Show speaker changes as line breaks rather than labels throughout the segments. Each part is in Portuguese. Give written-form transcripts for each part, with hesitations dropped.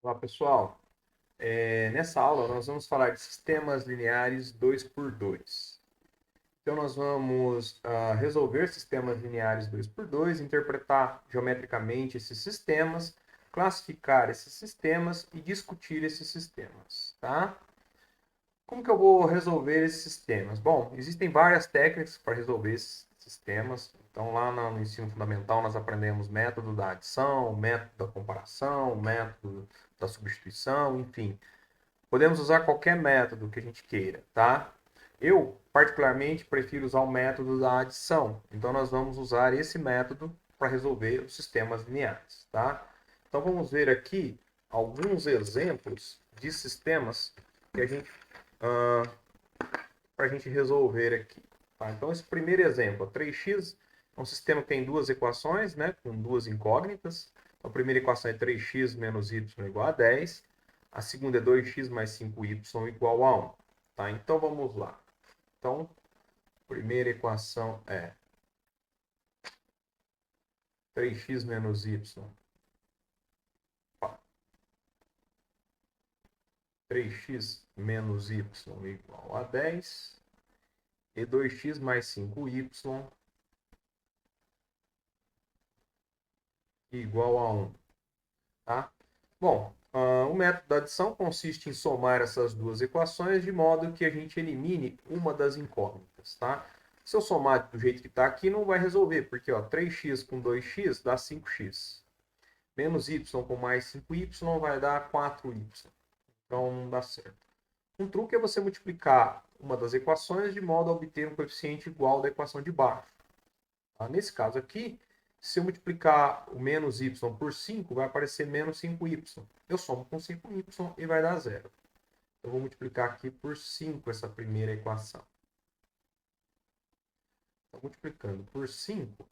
Olá, pessoal. Nessa aula, nós vamos falar de sistemas lineares 2 por 2. Então, nós vamos resolver sistemas lineares 2 por 2, interpretar geometricamente esses sistemas, classificar esses sistemas e discutir esses sistemas, tá? Como que eu vou resolver esses sistemas? Bom, existem várias técnicas para resolver esses sistemas. Então, lá no ensino fundamental, nós aprendemos método da adição, método da comparação, método da substituição, enfim. Podemos usar qualquer método que a gente queira, tá? Eu, particularmente, prefiro usar o método da adição. Então, nós vamos usar esse método para resolver os sistemas lineares, tá? Então, vamos ver aqui alguns exemplos de sistemas que a gente para a gente resolver aqui. Tá? Então, esse primeiro exemplo, 3x é um sistema que tem duas equações, né, com duas incógnitas. Então, a primeira equação é 3x menos y igual a 10. A segunda é 2x mais 5y igual a 1. Tá? Então, vamos lá. Então, a primeira equação é 3x menos y. 3x menos y igual a 10. E 2x mais 5y igual a 1. Tá? Bom, o método da adição consiste em somar essas duas equações de modo que a gente elimine uma das incógnitas. Tá? Se eu somar do jeito que está aqui, não vai resolver, porque ó, 3x com 2x dá 5x. Menos y com mais 5y vai dar 4y. Então não dá certo. Um truque é você multiplicar uma das equações de modo a obter um coeficiente igual da equação de baixo. Tá? Nesse caso aqui, se eu multiplicar o menos y por 5, vai aparecer menos 5y. Eu somo com 5y e vai dar zero. Eu vou multiplicar aqui por 5 essa primeira equação. Então, multiplicando por 5,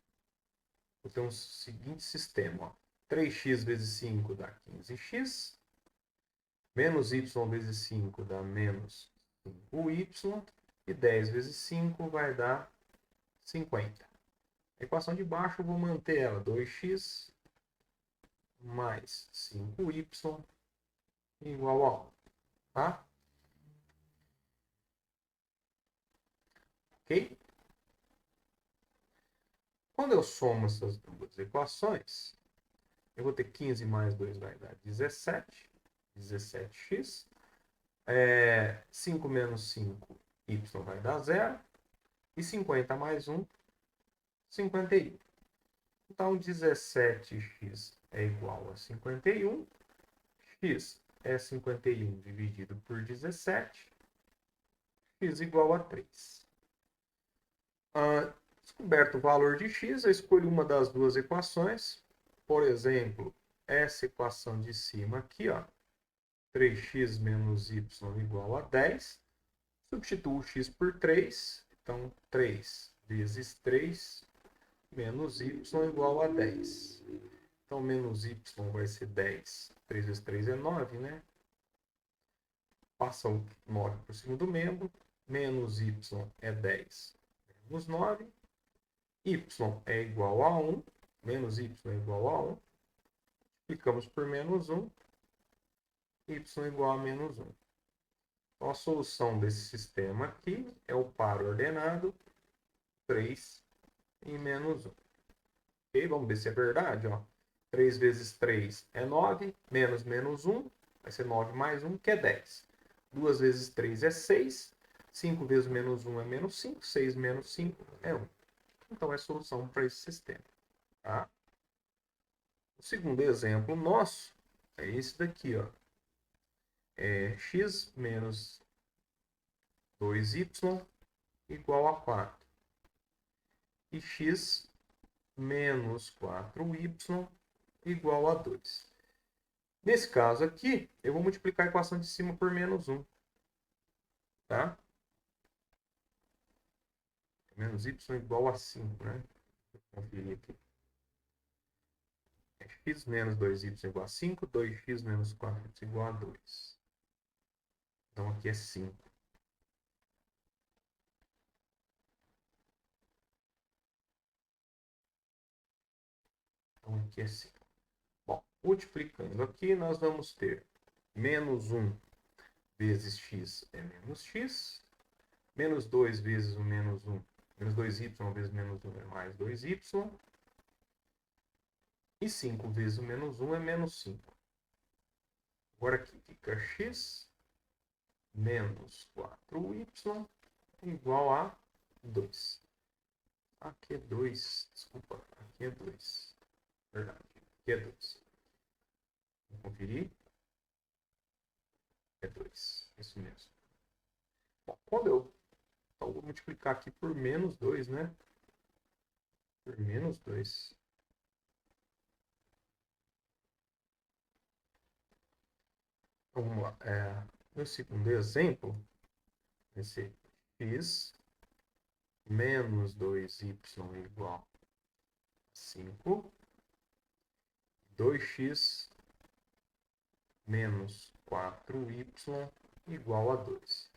eu tenho o seguinte sistema. Ó. 3x vezes 5 dá 15x. Menos y vezes 5 dá menos 5y. E 10 vezes 5 vai dar 50. A equação de baixo eu vou manter ela. 2x mais 5y igual a 1. Tá? Ok? Quando eu somo essas duas equações, eu vou ter 15 mais 2 vai dar 17. 17x. 5 menos 5, y vai dar zero. E 50 mais 1, 51. Então, 17x é igual a 51. X é 51 dividido por 17. X igual a 3. Descoberto o valor de x, eu escolho uma das duas equações. Por exemplo, essa equação de cima aqui, ó, 3x menos y igual a 10. Substituo x por 3. Então, 3 vezes 3 menos y igual a 10. Então, menos y vai ser 10. 3 vezes 3 é 9, né? Passa o 9 por cima do membro. Menos y é 10 menos 9. Y é igual a 1. Menos y é igual a 1. Multiplicamos por menos 1. Y igual a menos 1. Então, a solução desse sistema aqui é o par ordenado 3 e menos 1. Ok? Vamos ver se é verdade. Ó. 3 vezes 3 é 9. Menos menos 1 vai ser 9 mais 1, que é 10. 2 vezes 3 é 6. 5 vezes menos 1 é menos 5. 6 menos 5 é 1. Então, é a solução para esse sistema. Tá? O segundo exemplo nosso é esse daqui. Ó. É x menos 2y igual a 4. E x menos 4y igual a 2. Nesse caso aqui, eu vou multiplicar a equação de cima por menos 1. Tá? Menos y igual a 5, né? Vou conferir aqui. X menos 2y igual a 5, 2x menos 4y igual a 2. Então aqui é 5. Então aqui é 5. Bom, Multiplicando aqui, nós vamos ter menos 1 vezes x é menos x. Menos 2 vezes o menos 1. Menos 2y vezes menos 1 é mais 2y. E 5 vezes o menos 1 é menos 5. Agora aqui fica x menos 4y igual a 2. Aqui é 2. Desculpa, aqui é 2. Verdade, aqui é 2. Vamos conferir. É 2. Isso mesmo. Bom, quando eu vou multiplicar aqui por menos 2, né? Por menos 2. Então, vamos lá. No segundo exemplo, vai ser x menos 2y igual a 5. 2x menos 4y igual a 2.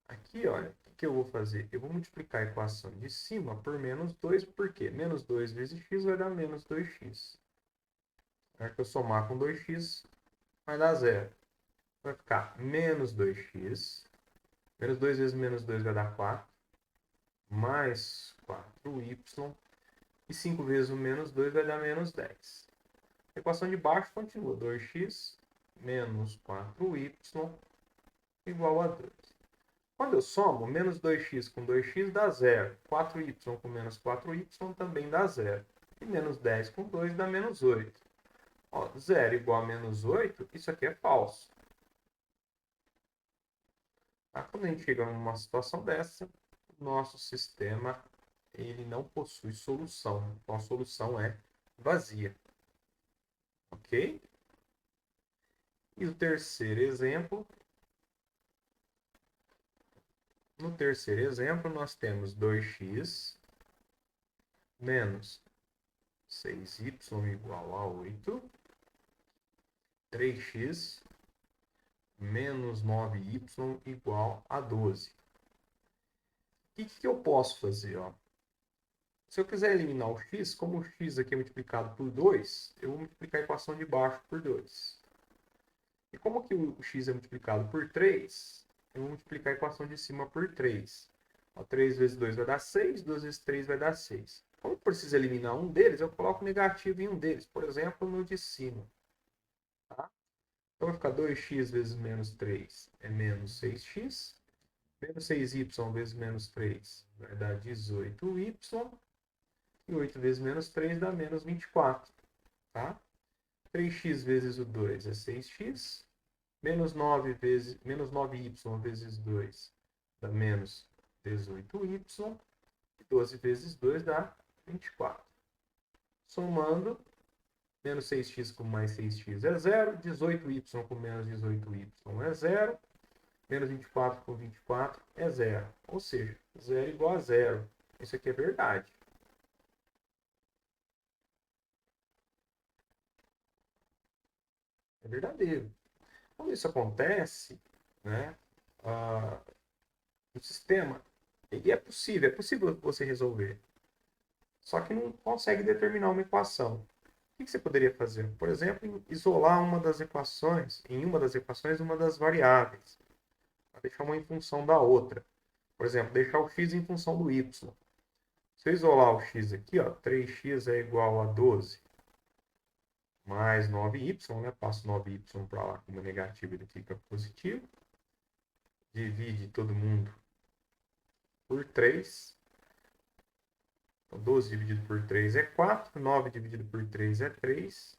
Aqui, olha, o que eu vou fazer? Eu vou multiplicar a equação de cima por menos 2, porque menos 2 vezes x vai dar menos 2x. Na hora que eu somar com 2x, vai dar zero. Vai ficar menos 2x. Menos 2 vezes menos 2 vai dar 4. Mais 4y. E 5 vezes o menos 2 vai dar menos 10. A equação de baixo continua. 2x menos 4y igual a 2. Quando eu somo, menos 2x com 2x dá 0. 4y com menos 4y também dá 0. E menos 10 com 2 dá menos 8. Ó, 0 igual a menos 8, isso aqui é falso. Tá? Quando a gente chega numa situação dessa, o nosso sistema ele não possui solução. Então, a solução é vazia. Ok? E o terceiro exemplo. No terceiro exemplo, nós temos 2x menos 6y igual a 8. 3x menos 9y igual a 12. O que eu posso fazer? Ó? Se eu quiser eliminar o x, como o x aqui é multiplicado por 2, eu vou multiplicar a equação de baixo por 2. E como que o x é multiplicado por 3, eu vou multiplicar a equação de cima por 3. Ó, 3 vezes 2 vai dar 6, 2 vezes 3 vai dar 6. Como eu preciso eliminar um deles, eu coloco negativo em um deles. Por exemplo, no de cima. Tá? Então vai ficar 2x vezes menos 3 é menos 6x. Menos 6y vezes menos 3 vai dar 18y. E 8 vezes menos 3 dá menos 24. Tá? 3x vezes o 2 é 6x. Menos 9y vezes 2 dá menos 18y. E 12 vezes 2 dá 24. Somando, menos 6x com mais 6x é 0. 18y com menos 18y é 0. Menos 24 com 24 é 0. Ou seja, 0 igual a 0. Isso aqui é verdade. É verdadeiro. Quando isso acontece, né, o sistema, ele é possível você resolver. Só que não consegue determinar uma equação. O que você poderia fazer? Por exemplo, isolar uma das equações, uma das variáveis. Deixar uma em função da outra. Por exemplo, deixar o x em função do y. Se eu isolar o x aqui, ó, 3x é igual a 12 mais 9y, né? Passo 9y para lá como negativo, ele fica positivo. Divide todo mundo por 3. Então, 12 dividido por 3 é 4. 9 dividido por 3 é 3.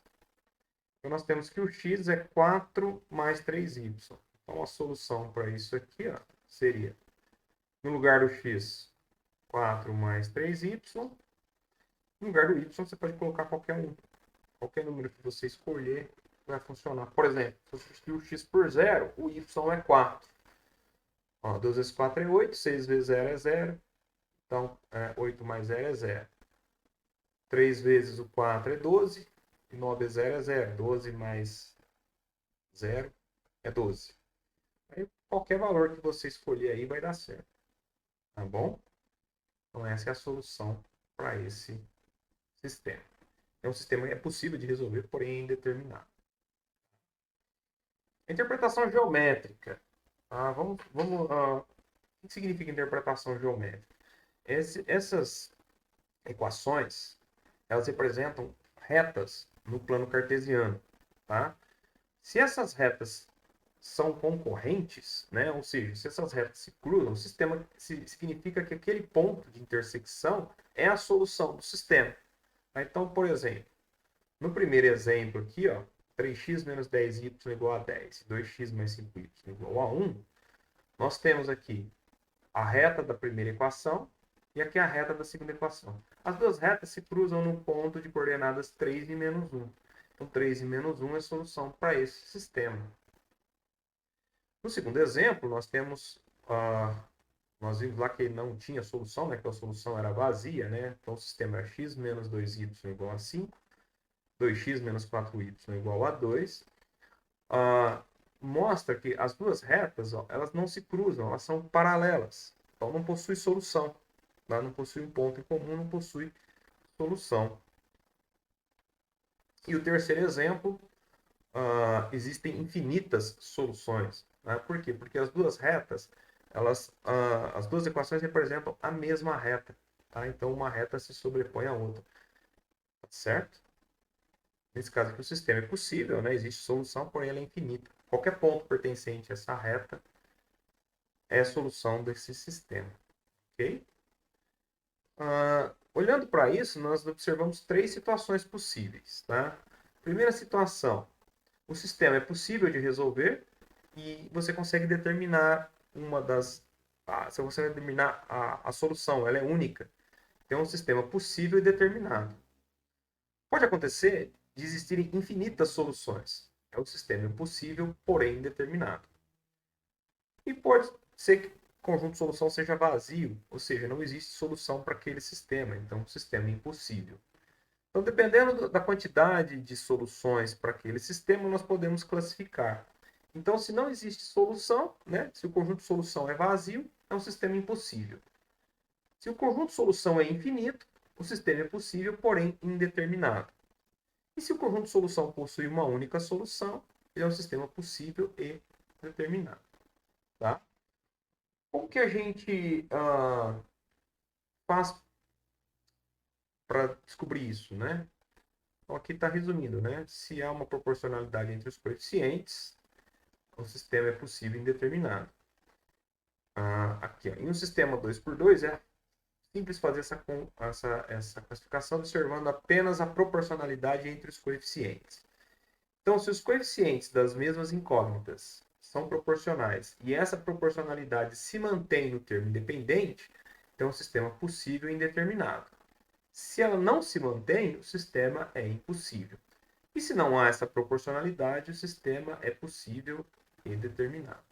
Então, nós temos que o x é 4 mais 3y. Então, a solução para isso aqui ó, seria, no lugar do x, 4 mais 3y. No lugar do y, você pode colocar qualquer um. Qualquer número que você escolher vai funcionar. Por exemplo, se eu substituir o x por 0, o y é 4. Ó, 12 vezes 4 é 8, 6 vezes 0 é 0. Então, 8 mais 0 é 0. 3 vezes o 4 é 12. E 9 vezes 0 é 0. 12 mais 0 é 12. Aí, qualquer valor que você escolher aí vai dar certo. Tá bom? Então, essa é a solução para esse sistema. É um sistema que é possível de resolver, porém é indeterminado. Interpretação geométrica. O que significa interpretação geométrica? Essas equações, elas representam retas no plano cartesiano, tá? Se essas retas são concorrentes, né? Ou seja, se essas retas se cruzam, o sistema significa que aquele ponto de intersecção é a solução do sistema. Então, por exemplo, no primeiro exemplo aqui, ó, 3x menos 10y igual a 10, 2x mais 5y igual a 1, nós temos aqui a reta da primeira equação e aqui a reta da segunda equação. As duas retas se cruzam no ponto de coordenadas 3 e menos 1. Então, 3 e menos 1 é a solução para esse sistema. No segundo exemplo, nós vimos lá que não tinha solução, né, que a solução era vazia, né? Então, o sistema é x menos 2y igual a 5, 2x menos 4y igual a 2. Mostra que as duas retas, ó, elas não se cruzam, elas são paralelas. Então, não possui solução. Tá? Não possui um ponto em comum, não possui solução. E o terceiro exemplo, existem infinitas soluções. Né? Por quê? Porque as duas retas, as duas equações representam a mesma reta. Tá? Então, uma reta se sobrepõe à outra. Tá certo? Nesse caso aqui, o sistema é possível, né? Existe solução, porém ela é infinita. Qualquer ponto pertencente a essa reta é a solução desse sistema. Ok? Olhando para isso, nós observamos três situações possíveis. Tá? Primeira situação, o sistema é possível de resolver e você consegue determinar você consegue determinar a solução, ela é única. Então, é um sistema possível e determinado. Pode acontecer de existirem infinitas soluções. É um sistema possível, porém indeterminado. E pode ser que o conjunto de solução seja vazio, ou seja, não existe solução para aquele sistema, então o sistema é impossível. Então, dependendo da quantidade de soluções para aquele sistema, nós podemos classificar. Então, se não existe solução, né, se o conjunto de solução é vazio, é um sistema impossível. Se o conjunto de solução é infinito, o sistema é possível, porém indeterminado. E se o conjunto de solução possui uma única solução, ele é um sistema possível e determinado. Tá? Como que a gente faz para descobrir isso, né? Então, aqui está resumindo, né? Se há uma proporcionalidade entre os coeficientes, o sistema é possível e indeterminado. Aqui, ó, em um sistema 2 por 2 é simples fazer essa classificação observando apenas a proporcionalidade entre os coeficientes. Então, se os coeficientes das mesmas incógnitas são proporcionais e essa proporcionalidade se mantém no termo independente, então é um sistema possível e indeterminado. Se ela não se mantém, o sistema é impossível. E se não há essa proporcionalidade, o sistema é possível e determinado.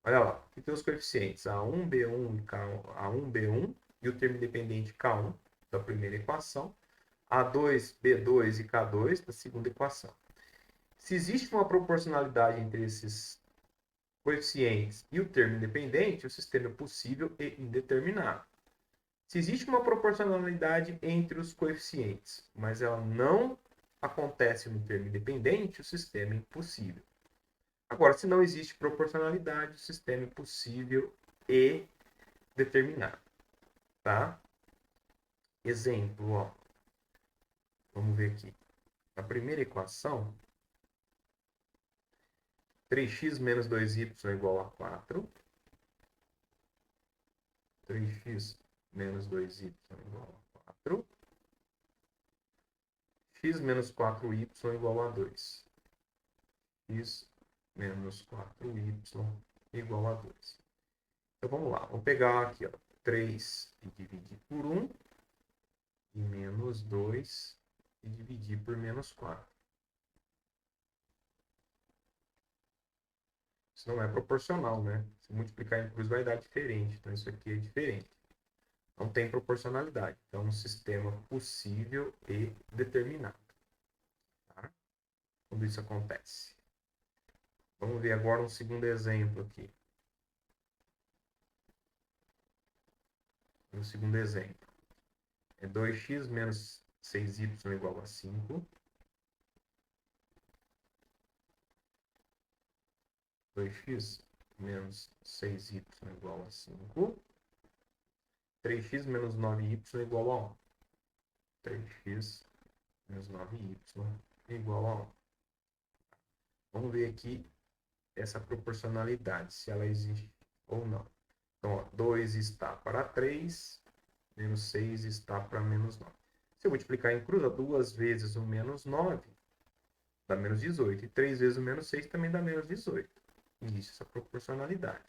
Olha lá, aqui tem os coeficientes A1, B1 e A1, B1 e o termo independente K1 da primeira equação, A2, B2 e K2 da segunda equação. Se existe uma proporcionalidade entre esses coeficientes e o termo independente, o sistema é possível e indeterminado. Se existe uma proporcionalidade entre os coeficientes, mas ela não acontece no termo independente, o sistema é impossível. Agora, se não existe proporcionalidade, o sistema é possível e determinado. Tá? Exemplo, ó. Vamos ver aqui. Na primeira equação, 3x menos 2y é igual a 4. 3x menos 2y é igual a 4. X menos 4y é igual a 2. X menos 4y igual a 2. Então, vamos lá. Vamos pegar aqui, ó, 3 e dividir por 1. E menos 2 e dividir por menos 4. Isso não é proporcional, né? Se multiplicar em cruz vai dar diferente. Então, isso aqui é diferente. Não tem proporcionalidade. Então, um sistema possível e determinado. Tá? Quando isso acontece. Vamos ver agora um segundo exemplo aqui. No segundo exemplo. É 2x menos 6y igual a 5. 2x menos 6y igual a 5. 3x menos 9y igual a 1. 3x menos 9y igual a 1. Vamos ver aqui essa proporcionalidade, se ela existe ou não. Então, ó, 2 está para 3, menos 6 está para menos 9. Se eu multiplicar em cruz, 2 vezes o menos 9 dá menos 18. E 3 vezes o menos 6 também dá menos 18. Existe essa proporcionalidade.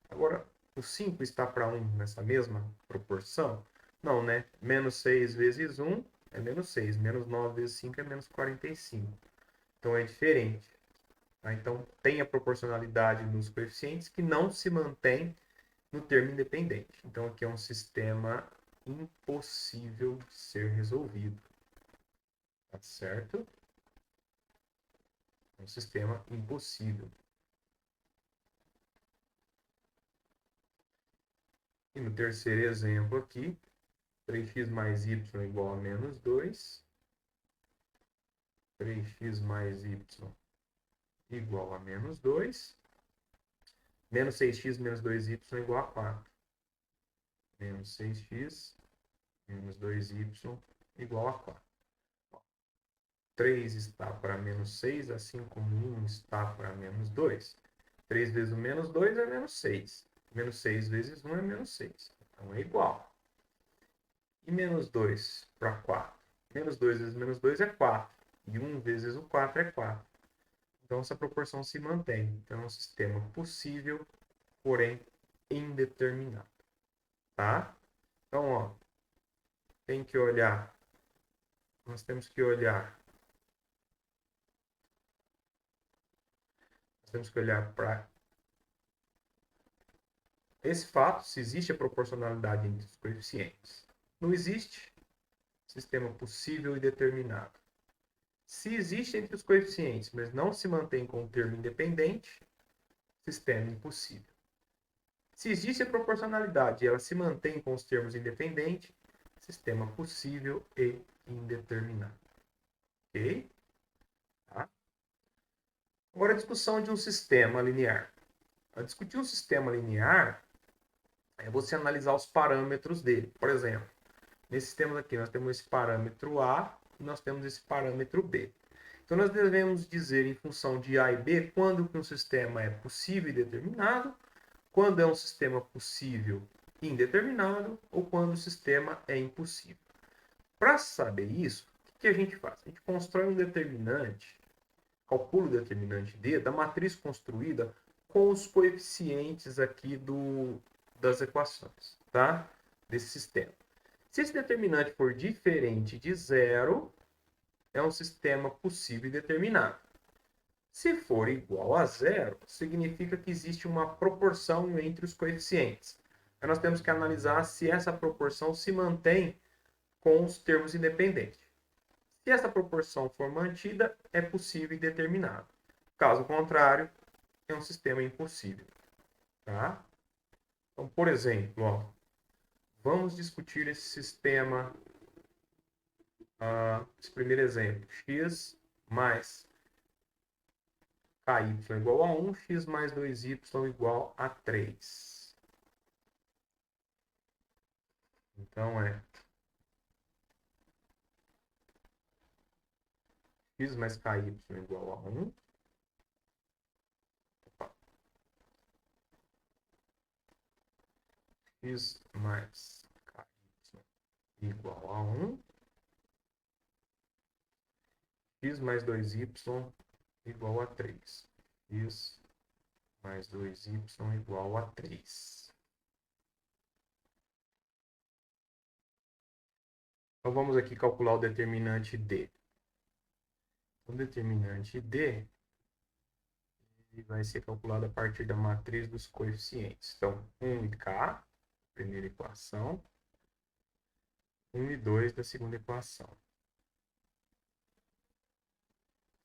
Agora, o 5 está para 1 nessa mesma proporção? Não, né? Menos 6 vezes 1 é menos 6. Menos 9 vezes 5 é menos 45. Então, é diferente. Tá? Então, tem a proporcionalidade nos coeficientes que não se mantém no termo independente. Então, aqui é um sistema impossível de ser resolvido. Tá certo? É um sistema impossível. E no terceiro exemplo aqui, 3x mais y igual a menos 2. 3x mais y igual a menos 2. Menos 6x menos 2y igual a 4. Menos 6x menos 2y igual a 4. 3 está para menos 6, assim como 1 está para menos 2. 3 vezes o menos 2 é menos 6. Menos 6 vezes 1 é menos 6. Então é igual. E menos 2 para 4. Menos 2 vezes menos 2 é 4. E 1 vezes o 4 é 4. Então essa proporção se mantém. Então é um sistema possível, porém indeterminado. Tá? Então, ó, tem que olhar. Nós temos que olhar. Nós temos que olhar para esse fato, se existe a proporcionalidade entre os coeficientes. Não existe sistema possível e determinado. Se existe entre os coeficientes, mas não se mantém com o termo independente, sistema impossível. Se existe a proporcionalidade e ela se mantém com os termos independentes, sistema possível e indeterminado. Ok? Tá? Agora a discussão de um sistema linear. Para discutir um sistema linear, é você analisar os parâmetros dele. Por exemplo, nesse sistema aqui nós temos esse parâmetro A e nós temos esse parâmetro B. Então nós devemos dizer em função de A e B quando que um sistema é possível e determinado, quando é um sistema possível e indeterminado ou quando o sistema é impossível. Para saber isso, o que a gente faz? A gente constrói um determinante, calcula o determinante D da matriz construída com os coeficientes aqui das equações, tá? Desse sistema. Se esse determinante for diferente de zero, é um sistema possível e determinado. Se for igual a zero, significa que existe uma proporção entre os coeficientes. Aí nós temos que analisar se essa proporção se mantém com os termos independentes. Se essa proporção for mantida, é possível e determinado. Caso contrário, é um sistema impossível. Tá? Então, por exemplo, ó, vamos discutir esse sistema, esse primeiro exemplo. X mais ky igual a 1, x mais 2y igual a 3. Então, é x mais ky igual a 1. X mais ky igual a 1. X mais 2y igual a 3. X mais 2y igual a 3. Então, vamos aqui calcular o determinante D. O determinante D ele vai ser calculado a partir da matriz dos coeficientes. Então, 1 e K, primeira equação. 1 e 2 da segunda equação.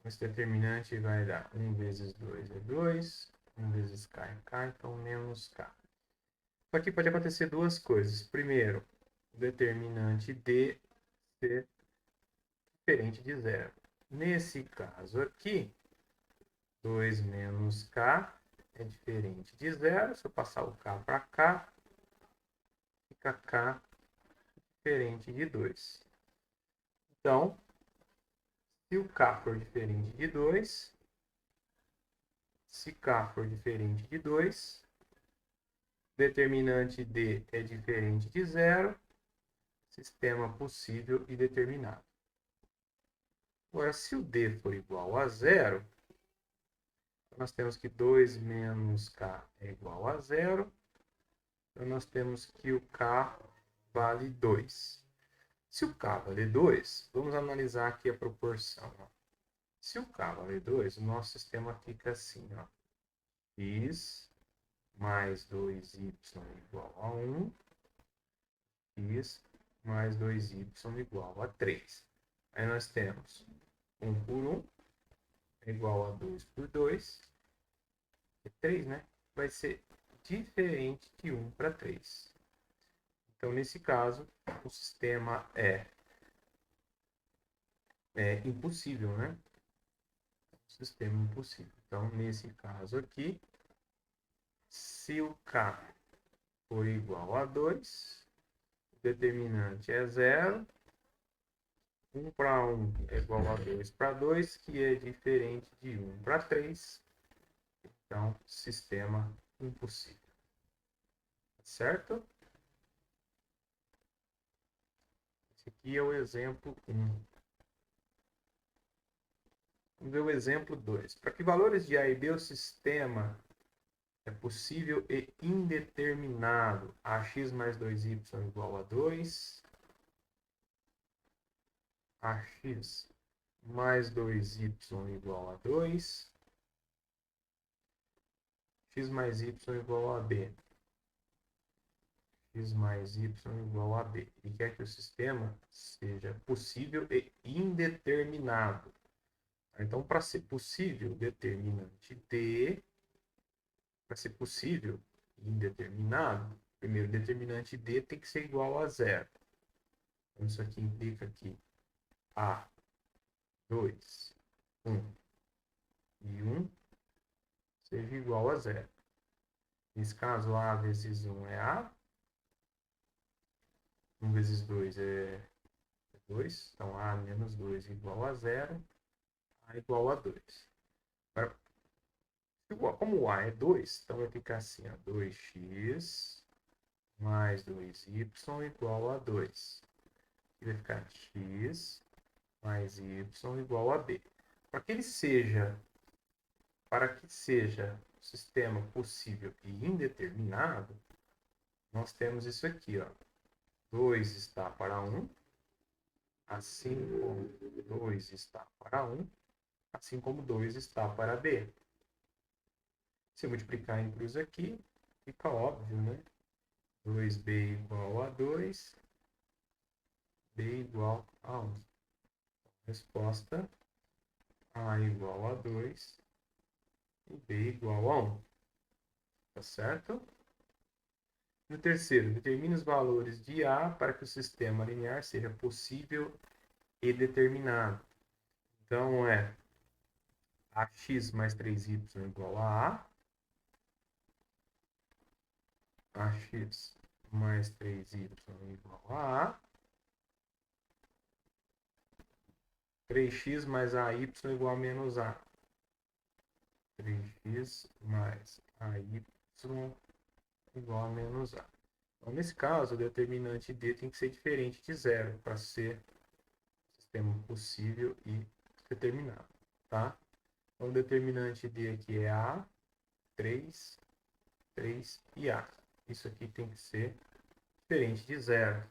Esse determinante vai dar 1 vezes 2 é 2, 1 vezes K é K, então menos K. Aqui pode acontecer duas coisas. Primeiro, o determinante D ser diferente de zero. Nesse caso aqui, 2 menos k é diferente de zero. Se eu passar o k para cá, fica k diferente de 2. Então, se o k for diferente de 2, se k for diferente de 2, determinante D é diferente de zero, sistema possível e determinado. Agora, se o D for igual a zero, nós temos que 2 menos k é igual a zero. Então, nós temos que o k vale 2. Se o k vale 2, vamos analisar aqui a proporção. Ó. Se o k vale 2, o nosso sistema fica assim. Ó. X mais 2y igual a 1. X mais 2y igual a 3. Aí nós temos 1 por 1 é igual a 2 por 2. É 3, né? Vai ser diferente de 1 para 3. Então, nesse caso, o sistema é impossível, né? Sistema impossível. Então, nesse caso aqui, se o k for igual a 2, o determinante é 0. 1 para 1 é igual a 2 para 2, que é diferente de 1 para 3. Então, sistema impossível. Certo? Esse aqui é o exemplo 1. Vamos ver o exemplo 2. Para que valores de A e B o sistema é possível e indeterminado? Ax mais 2y igual a 2. Ax mais 2y igual a 2. X mais y igual a B. X mais y igual a B. E quer que o sistema seja possível e indeterminado. Então, para ser possível, determinante D. Para ser possível, indeterminado, primeiro determinante D tem que ser igual a zero. Então, isso aqui implica que A, 2, 1 e 1 seja igual a zero. Nesse caso, A vezes 1 é A. 1 vezes 2 é 2. Então, A menos 2 igual a zero. A igual a 2. Agora, como o A é 2, então vai ficar assim, ó, 2x mais 2y igual a 2. Aqui vai ficar x mais y igual a b. Para que seja o sistema possível e indeterminado, nós temos isso aqui, ó. 2 está para 1, assim como 2 está para 1, assim como 2 está para b. Se multiplicar entre os aqui, fica óbvio, né? 2b igual a 2, b igual a 1. Resposta: A igual a 2 e B igual a 1. Tá certo? No terceiro, determine os valores de A para que o sistema linear seja possível e determinado. Então, é ax mais 3y igual a A. Ax mais 3y igual a A. 3x mais AY igual a menos A. 3x mais AY igual a menos A. Então, nesse caso, o determinante D tem que ser diferente de zero para ser sistema possível e determinado. Tá? Então, o determinante D aqui é A, 3, 3 e A. Isso aqui tem que ser diferente de zero.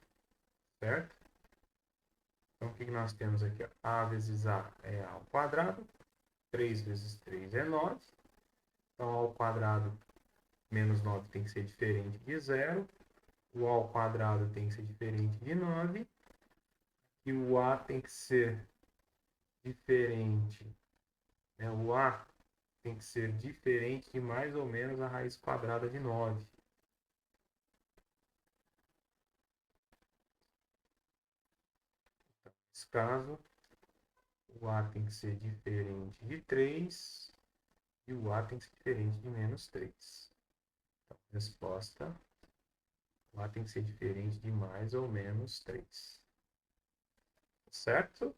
Certo? Então, o que nós temos aqui? A vezes A é A ao quadrado. 3 vezes 3 é 9. Então, A ao quadrado menos 9 tem que ser diferente de zero. O A ao quadrado tem que ser diferente de 9. E o A tem que ser diferente. Né? O A tem que ser diferente de mais ou menos a raiz quadrada de 9. Então, nesse caso, O A tem que ser diferente de 3 e o A tem que ser diferente de menos 3. Então, resposta, o A tem que ser diferente de mais ou menos 3. Certo?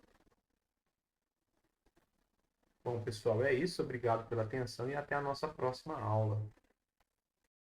Bom, pessoal, é isso. Obrigado pela atenção e até a nossa próxima aula.